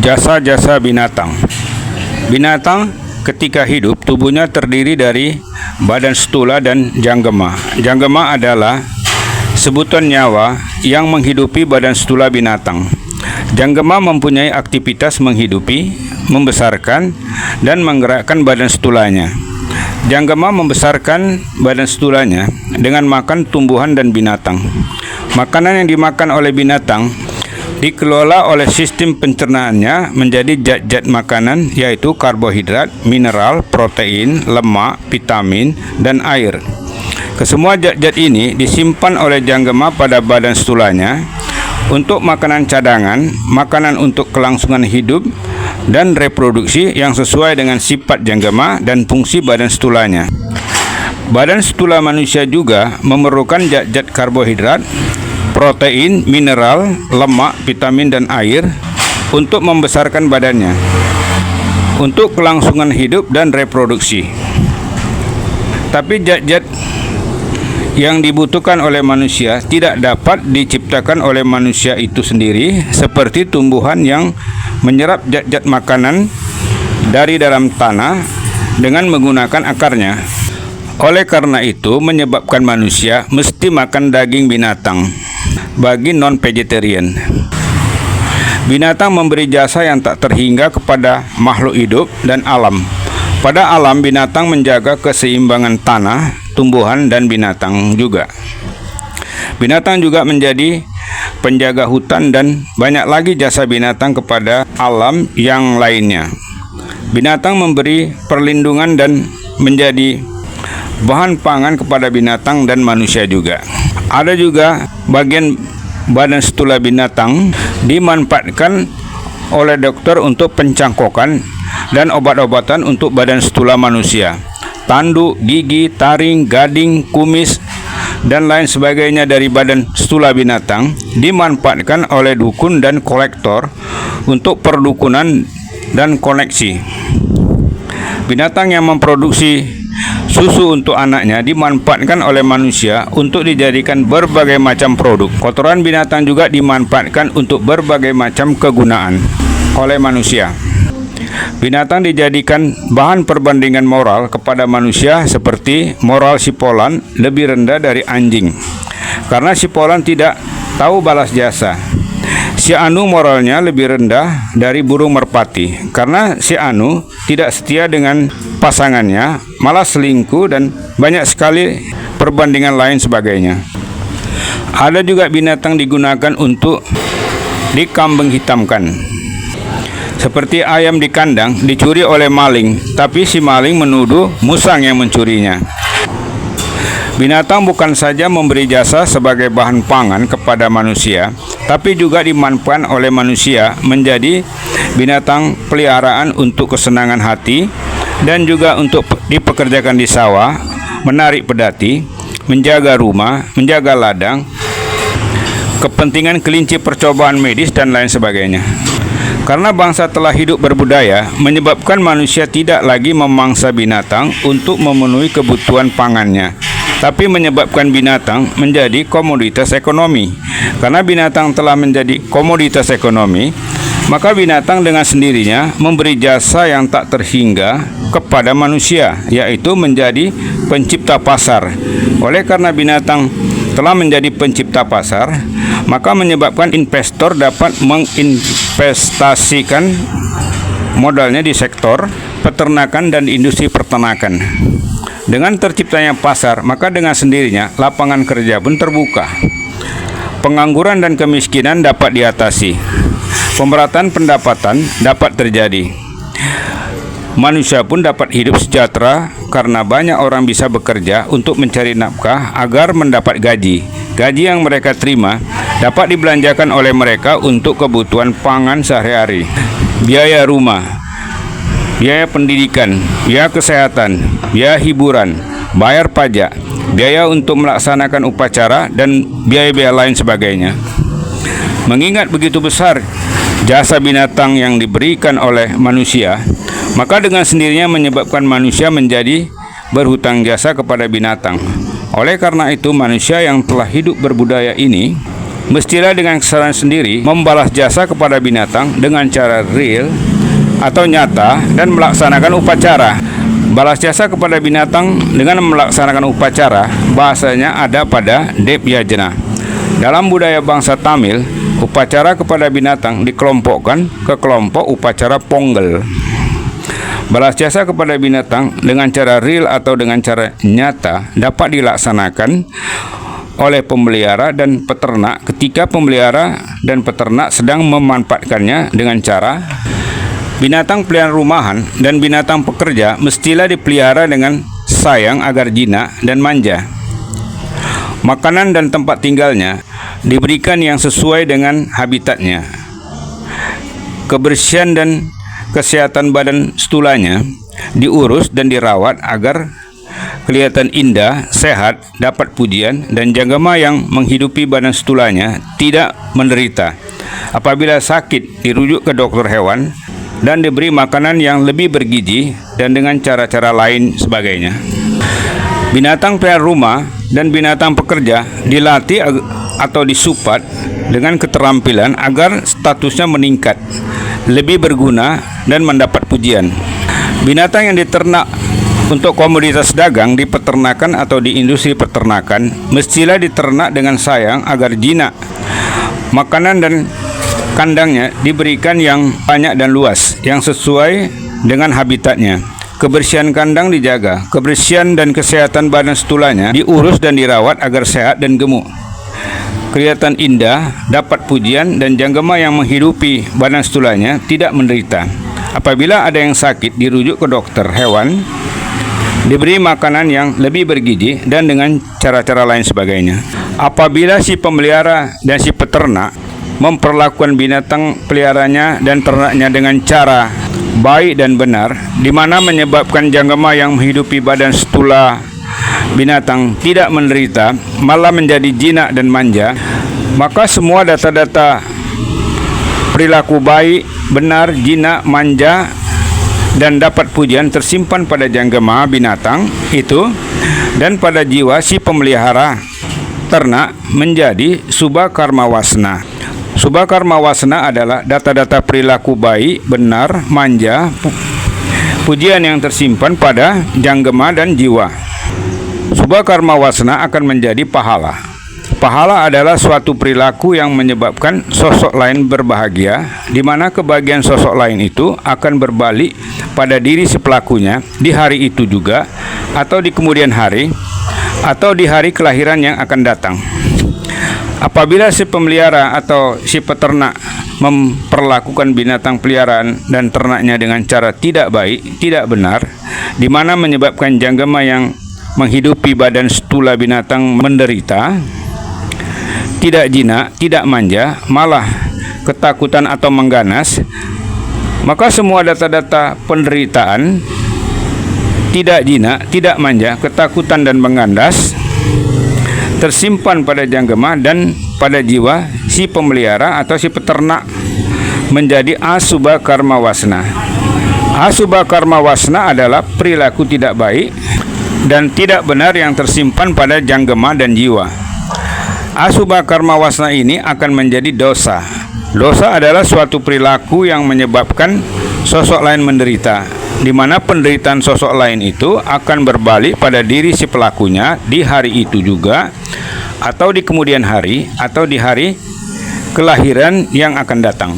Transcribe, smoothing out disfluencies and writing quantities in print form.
Jasa-jasa binatang. Binatang ketika hidup, tubuhnya terdiri dari badan stula dan janggema. Janggema adalah sebutan nyawa yang menghidupi badan stula binatang. Janggema mempunyai aktivitas menghidupi, membesarkan, dan menggerakkan badan stulanya. Janggema membesarkan badan stulanya dengan makan tumbuhan dan binatang. Makanan yang dimakan oleh binatang dikelola oleh sistem pencernaannya menjadi zat-zat makanan, yaitu karbohidrat, mineral, protein, lemak, vitamin, dan air. Kesemua zat-zat ini disimpan oleh janggema pada badan stulanya untuk makanan cadangan, makanan untuk kelangsungan hidup dan reproduksi yang sesuai dengan sifat janggema dan fungsi badan stulanya. Badan stula manusia juga memerlukan zat-zat karbohidrat, protein, mineral, lemak, vitamin, dan air untuk membesarkan badannya, untuk kelangsungan hidup dan reproduksi. Tapi zat-zat yang dibutuhkan oleh manusia tidak dapat diciptakan oleh manusia itu sendiri, seperti tumbuhan yang menyerap zat-zat makanan dari dalam tanah dengan menggunakan akarnya. Oleh karena itu, menyebabkan manusia mesti makan daging binatang bagi non-vegetarian. Binatang memberi jasa yang tak terhingga kepada makhluk hidup dan alam. Pada alam, binatang menjaga keseimbangan tanah, tumbuhan, dan binatang juga. Binatang juga menjadi penjaga hutan dan banyak lagi jasa binatang kepada alam yang lainnya. Binatang memberi perlindungan dan menjadi bahan pangan kepada binatang dan manusia juga. Ada juga bagian badan stula binatang dimanfaatkan oleh dokter untuk pencangkokan dan obat-obatan untuk badan stula manusia. Tanduk, gigi, taring, gading, kumis, dan lain sebagainya dari badan stula binatang dimanfaatkan oleh dukun dan kolektor untuk perdukunan dan koneksi. Binatang yang memproduksi susu untuk anaknya dimanfaatkan oleh manusia untuk dijadikan berbagai macam produk. Kotoran binatang juga dimanfaatkan untuk berbagai macam kegunaan oleh manusia. Binatang dijadikan bahan perbandingan moral kepada manusia, seperti moral sipolan lebih rendah dari anjing, karena sipolan tidak tahu balas jasa. Si anu moralnya lebih rendah dari burung merpati, karena si anu tidak setia dengan pasangannya, malah selingkuh, dan banyak sekali perbandingan lain sebagainya. Ada juga binatang digunakan untuk dikambing hitamkan, seperti ayam di kandang dicuri oleh maling, tapi si maling menuduh musang yang mencurinya. Binatang bukan saja memberi jasa sebagai bahan pangan kepada manusia, tapi juga dimanfaatkan oleh manusia menjadi binatang peliharaan untuk kesenangan hati, dan juga untuk dipekerjakan di sawah, menarik pedati, menjaga rumah, menjaga ladang, kepentingan kelinci percobaan medis, dan lain sebagainya. Karena bangsa telah hidup berbudaya, menyebabkan manusia tidak lagi memangsa binatang untuk memenuhi kebutuhan pangannya, tapi menyebabkan binatang menjadi komoditas ekonomi. Karena binatang telah menjadi komoditas ekonomi, maka binatang dengan sendirinya memberi jasa yang tak terhingga kepada manusia, yaitu menjadi pencipta pasar. Oleh karena binatang telah menjadi pencipta pasar, maka menyebabkan investor dapat menginvestasikan modalnya di sektor peternakan dan industri peternakan. Dengan terciptanya pasar, maka dengan sendirinya lapangan kerja pun terbuka. Pengangguran dan kemiskinan dapat diatasi. Pemerataan pendapatan dapat terjadi. Manusia pun dapat hidup sejahtera karena banyak orang bisa bekerja untuk mencari nafkah agar mendapat gaji. Gaji yang mereka terima dapat dibelanjakan oleh mereka untuk kebutuhan pangan sehari-hari, biaya rumah, biaya pendidikan, biaya kesehatan, biaya hiburan, bayar pajak, biaya untuk melaksanakan upacara, dan biaya-biaya lain sebagainya. Mengingat begitu besar jasa binatang yang diberikan oleh manusia, maka dengan sendirinya menyebabkan manusia menjadi berhutang jasa kepada binatang. Oleh karena itu, manusia yang telah hidup berbudaya ini mestilah dengan kesadaran sendiri membalas jasa kepada binatang dengan cara real atau nyata dan melaksanakan upacara. Balas jasa kepada binatang dengan melaksanakan upacara bahasanya ada pada Deb Yajna. Dalam budaya bangsa Tamil, upacara kepada binatang dikelompokkan ke kelompok upacara Pongal. Balas jasa kepada binatang dengan cara real atau dengan cara nyata dapat dilaksanakan oleh pemelihara dan peternak ketika pemelihara dan peternak sedang memanfaatkannya dengan cara binatang peliharaan rumahan dan binatang pekerja mestilah dipelihara dengan sayang agar jinak dan manja. Makanan dan tempat tinggalnya diberikan yang sesuai dengan habitatnya. Kebersihan dan kesehatan badan stulanya diurus dan dirawat agar kelihatan indah, sehat, dapat pujian, dan janggama yang menghidupi badan stulanya tidak menderita. Apabila sakit, dirujuk ke dokter hewan dan diberi makanan yang lebih bergizi dan dengan cara-cara lain sebagainya. Binatang peliharaan rumah dan binatang pekerja dilatih atau disupat dengan keterampilan agar statusnya meningkat, lebih berguna dan mendapat pujian. Binatang yang diternak untuk komoditas dagang di peternakan atau di industri peternakan mestilah diternak dengan sayang agar jinak. Makanan dan kandangnya diberikan yang banyak dan luas, yang sesuai dengan habitatnya. Kebersihan kandang dijaga, kebersihan dan kesehatan badan stulanya diurus dan dirawat agar sehat dan gemuk. Kelihatan indah, dapat pujian, dan janggama yang menghidupi badan stulanya tidak menderita. Apabila ada yang sakit, dirujuk ke dokter hewan, diberi makanan yang lebih bergizi dan dengan cara-cara lain sebagainya. Apabila si pemelihara dan si peternak memperlakukan binatang peliharanya dan ternaknya dengan cara baik dan benar, di mana menyebabkan janggama yang menghidupi badan stula binatang tidak menderita, malah menjadi jinak dan manja, maka semua data-data perilaku baik, benar, jinak, manja, dan dapat pujian tersimpan pada janggama binatang itu dan pada jiwa si pemelihara ternak menjadi subha karma wasna. Subha karma wasna adalah data-data perilaku baik, benar, manja, pujian yang tersimpan pada janggama dan jiwa. Subha karma wasna akan menjadi pahala. Pahala adalah suatu perilaku yang menyebabkan sosok lain berbahagia, di mana kebahagiaan sosok lain itu akan berbalik pada diri si pelakunya di hari itu juga, atau di kemudian hari, atau di hari kelahiran yang akan datang. Apabila si pemelihara atau si peternak memperlakukan binatang peliharaan dan ternaknya dengan cara tidak baik, tidak benar, di mana menyebabkan janggama yang menghidupi badan stula binatang menderita, tidak jinak, tidak manja, malah ketakutan atau mengganas, maka semua data-data penderitaan, tidak jinak, tidak manja, ketakutan dan menggandas tersimpan pada janggama dan pada jiwa si pemelihara atau si peternak menjadi asubha karma wasna. Asubha karma wasna adalah perilaku tidak baik dan tidak benar yang tersimpan pada janggama dan jiwa. Asubha karma wasna ini akan menjadi dosa. Dosa adalah suatu perilaku yang menyebabkan sosok lain menderita, di mana penderitaan sosok lain itu akan berbalik pada diri si pelakunya di hari itu juga, atau di kemudian hari, atau di hari kelahiran yang akan datang.